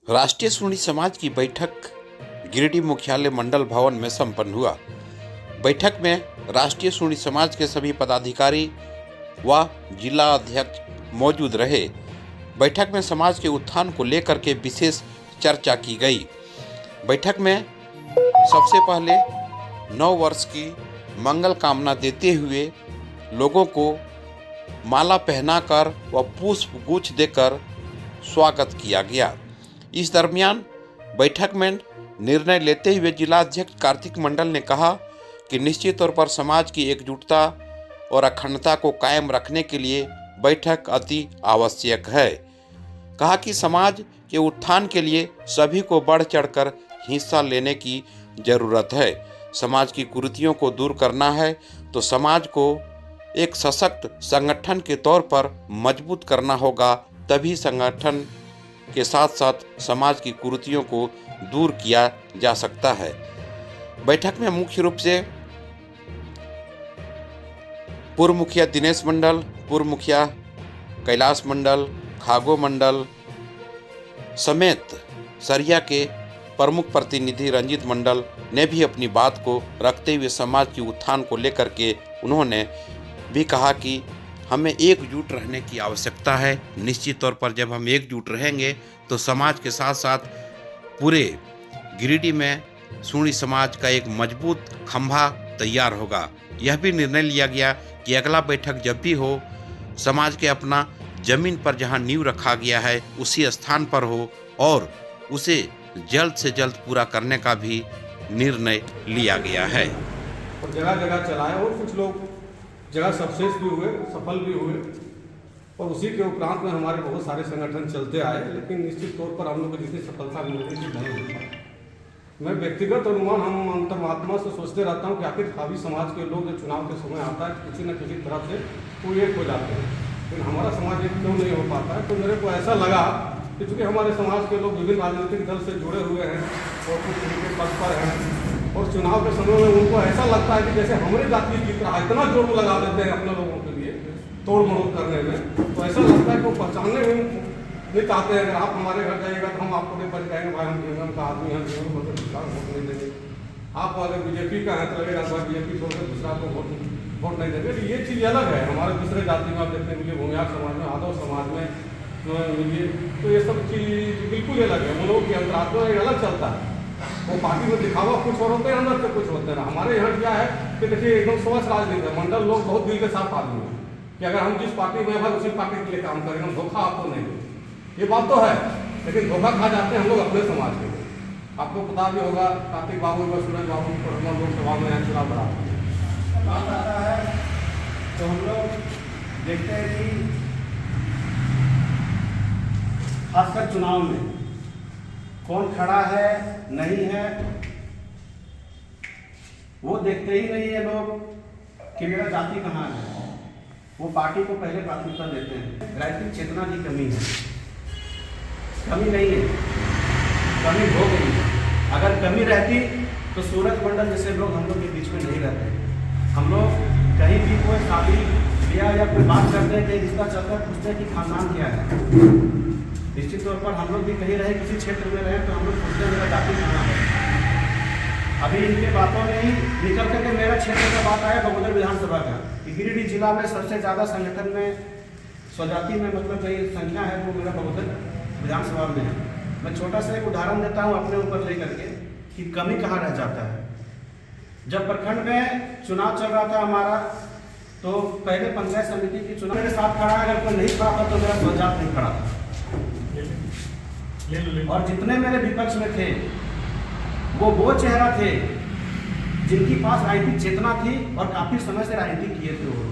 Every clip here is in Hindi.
राष्ट्रीय सूणी समाज की बैठक गिरिडीह मुख्यालय मंडल भवन में संपन्न हुआ। बैठक में राष्ट्रीय सूणी समाज के सभी पदाधिकारी व जिला अध्यक्ष मौजूद रहे। बैठक में समाज के उत्थान को लेकर के विशेष चर्चा की गई। बैठक में सबसे पहले नव वर्ष की मंगल कामना देते हुए लोगों को माला पहनाकर व पुष्प गुच्छ देकर स्वागत किया गया। इस दरमियान बैठक में निर्णय लेते हुए जिला अध्यक्ष कार्तिक मंडल ने कहा कि निश्चित तौर पर समाज की एकजुटता और अखंडता को कायम रखने के लिए बैठक अति आवश्यक है। कहा कि समाज के उत्थान के लिए सभी को बढ़ चढ़कर हिस्सा लेने की जरूरत है। समाज की कुरीतियों को दूर करना है तो समाज को एक सशक्त संगठन के तौर पर मजबूत करना होगा, तभी संगठन के साथ साथ समाज की कुरीतियों को दूर किया जा सकता है। बैठक में मुख्य रूप से पूर्व मुखिया दिनेश मंडल, पूर्व मुखिया कैलाश मंडल, खागो मंडल समेत सरिया के प्रमुख प्रतिनिधि रंजीत मंडल ने भी अपनी बात को रखते हुए समाज की उत्थान को लेकर के उन्होंने भी कहा कि हमें एकजुट रहने की आवश्यकता है। निश्चित तौर पर जब हम एकजुट रहेंगे तो समाज के साथ साथ पूरे गिरिडीह में सूणी समाज का एक मजबूत खंभा तैयार होगा। यह भी निर्णय लिया गया कि अगला बैठक जब भी हो, समाज के अपना जमीन पर जहां नींव रखा गया है उसी स्थान पर हो और उसे जल्द से जल्द पूरा करने का भी निर्णय लिया गया है। और जगह जगह चलाए और कुछ लोग जगह सक्सेस भी हुए, सफल भी हुए और उसी के उपरांत में हमारे बहुत सारे संगठन चलते आए, लेकिन निश्चित तौर पर हम लोग को जितनी सफलता मिल रही थी नहीं मिल पाई। मैं व्यक्तिगत अनुमान हम अंतर्मात्मा से सोचते रहता हूँ कि आखिर हावी समाज के लोग जो चुनाव के समय आता है किसी न किसी तरह से वो एक हो जाते हैं, लेकिन हमारा समाज एक क्यों नहीं हो पाता है। तो मेरे को ऐसा लगा कि चूँकि हमारे समाज के लोग विभिन्न राजनीतिक दल से जुड़े हुए हैं और कुछ उनके पद पर हैं और चुनाव के समय में उनको ऐसा लगता है कि जैसे हमारी जाति जीत रहा है, इतना जोर लगा देते हैं अपने लोगों के लिए तोड़ मरोड़ करने में, तो ऐसा लगता है कि वो पहचानने में नहीं चाहते हैं। अगर आप हमारे घर जाइएगा तो हम आपको नहीं पहचाएंगे, भाई हम जीवन का आदमी हैं, जीवन को दूसरा वोट नहीं देंगे। आप अगर बीजेपी का है तो लगेगा भाई बीजेपी छोड़कर दूसरा को वोट नहीं देंगे। तो ये चीज़ अलग है। हमारे दूसरे जाति में आप देखने मिलिए, भूमियार समाज में, यादव समाज में मिलिए, तो ये सब चीज़ बिल्कुल अलग है। वो लोगों की अंतरात्मा एक अलग चलता है। वो पार्टी में दिखावा कुछ और होते हैं, अंदर से कुछ होते हैं। हमारे यहाँ क्या है कि देखिए एकदम स्वच्छ राजनीति है। मंडल लोग बहुत दिल के साथ आदमी हैं कि अगर हम जिस पार्टी में भाई उसी पार्टी के लिए काम करेंगे, हम धोखा आपको नहीं देंगे। ये बात तो है, लेकिन धोखा खा जाते हैं हम लोग अपने समाज के लिए। आपको पता भी होगा कार्तिक बाबू व सूरज बाबू को हम लोग लोकसभा में यहाँ चुनाव लड़ा बात आता है तो हम लोग देखते हैं कि खासकर चुनाव में कौन खड़ा है नहीं है वो देखते ही नहीं है लोग कि मेरा जाति कहाँ है। वो पार्टी को पहले प्राथमिकता देते हैं। राजनीतिक चेतना की कमी है, कमी नहीं है, कमी हो गई है। अगर कमी रहती तो सूरज मंडल जैसे लोग हम लोग के बीच में नहीं रहते। हम लोग कहीं भी कोई शादी ब्याह या कोई बात करते हैं, कहीं रिश्ता चलता है, पूछते हैं कि खानदान क्या है। निश्चित तौर पर हम लोग भी कहीं रहे, किसी क्षेत्र में रहे तो हम लोग पूछते हैं मेरा जाति कहाँ है। अभी इनके बातों में ही निकल करके मेरा क्षेत्र का बात आया बगोदर विधानसभा का। गिरिडीह जिला में सबसे ज़्यादा संगठन में स्वजाति में मतलब कई संख्या है वो मेरा बगोदर विधानसभा में है। मैं छोटा सा एक उदाहरण देता हूँ अपने ऊपर लेकर के कि कमी कहाँ रह जाता है। जब प्रखंड में चुनाव चल रहा था हमारा, तो पहले पंचायत समिति की चुनाव मेरे साथ खड़ा है, अगर कोई नहीं खड़ा था तो मेरा स्वजात नहीं खड़ा था। और जितने मेरे विपक्ष में थे वो चेहरा थे जिनकी पास राजनीतिक चेतना थी और काफी समय से राजनीति किए थे वो।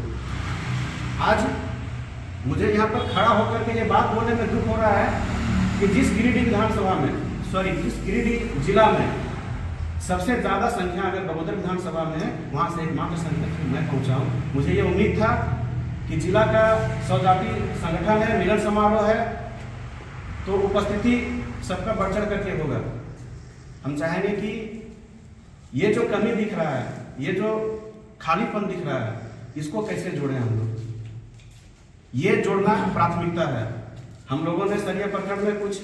आज मुझे यहाँ पर खड़ा होकर के ये बात बोलने में दुख हो रहा है कि जिस गिरिडीह विधानसभा में जिस गिरिडीह जिला में सबसे ज़्यादा संख्या अगर बगोदर विधानसभा में है, वहाँ से एकमात्र संख्या मैं पहुँचा हूँ। मुझे ये उम्मीद था कि जिला का स्वजाति संगठन है, मिलन समारोह है, तो उपस्थिति सबका बढ़ चढ़ करके होगा। हम चाहेंगे कि ये जो कमी दिख रहा है, ये जो खालीपन दिख रहा है, इसको कैसे जोड़ें हम लोग। ये जोड़ना प्राथमिकता है। हम लोगों ने सरिया प्रखंड में कुछ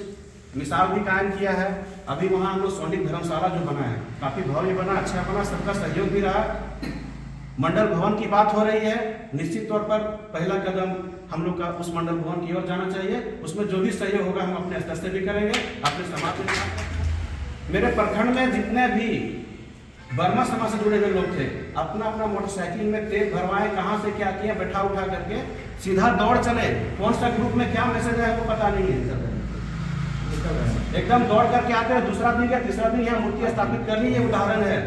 मिसाल भी कायम किया है। अभी वहाँ हम लोग सौनिक धर्मशाला जो बना है काफ़ी भव्य बना, अच्छा बना, सबका सहयोग भी रहा। मंडल भवन की बात हो रही है, निश्चित तौर पर पहला कदम हम लोग का उस मंडल भवन की ओर जाना चाहिए। उसमें जो भी सहयोग होगा हम अपने स्तर से भी करेंगे, अपने समाज में। मेरे प्रखंड में जितने भी वर्मा समाज से जुड़े हुए लोग थे, अपना अपना मोटरसाइकिल में तेल भरवाए, कहाँ से क्या किया, बैठा उठा करके सीधा दौड़ चले। कौन सा ग्रुप में क्या मैसेज है वो पता नहीं है, एकदम दौड़ करके आते हैं। दूसरा दिन या तीसरा दिन यहाँ मूर्ति स्थापित कर ली, ये उदाहरण है।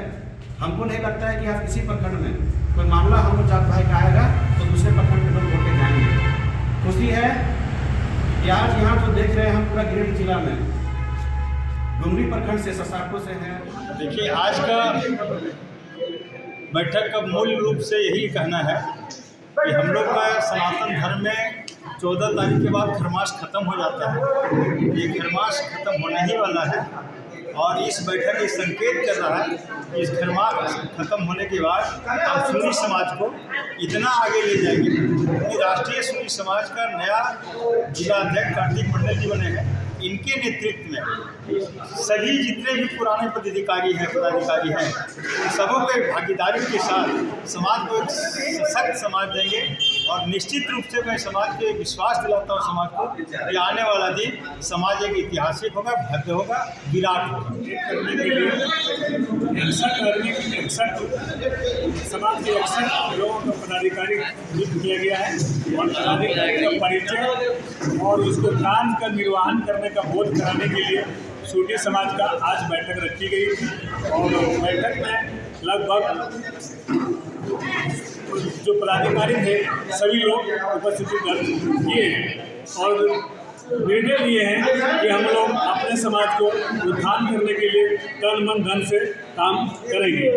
हमको नहीं लगता है कि आज किसी प्रखंड में कोई मामला हम लोग जात भाई का आएगा तो दूसरे प्रखंड के लोग वोट के जाएंगे। खुशी है कि आज यहाँ जो देख रहे हैं हम पूरा गिरिडीह जिला में डुमरी प्रखंड से ससाको से हैं। देखिए, आज का बैठक का मूल रूप से यही कहना है कि हम लोग का सनातन धर्म में 14 तारीख के बाद खरमास खत्म हो जाता है। ये खरमास खत्म होने ही वाला है और इस बैठक ये संकेत कर रहा है कि इस खरमास खत्म होने के बाद हम सूरी समाज को इतना आगे ले जाएंगे कि राष्ट्रीय सूरी समाज का नया जिला अध्यक्ष कार्तिक मंडल जी बने हैं। इनके नेतृत्व में सभी जितने भी पुराने पदाधिकारी हैं उन सबों के भागीदारी के साथ समाज को एक सशक्त समाज देंगे। और निश्चित रूप से मैं समाज के विश्वास दिलाता हूँ समाज को कि आने वाला दिन समाज एक ऐतिहासिक होगा, भव्य होगा, विराट होगा। समाज के 61 लोगों का पदाधिकारी नियुक्त किया गया है और पदाधिकारी का परिचय और उसको काम का निर्वहन करने का बोध कराने के लिए सूटी समाज का आज बैठक रखी गई थी। और बैठक में लगभग जो पदाधिकारी थे सभी लोग उपस्थिति दर्ज किए हैं और निर्णय लिए हैं कि हम लोग अपने समाज को उत्थान करने के लिए तन मन धन से काम करेंगे।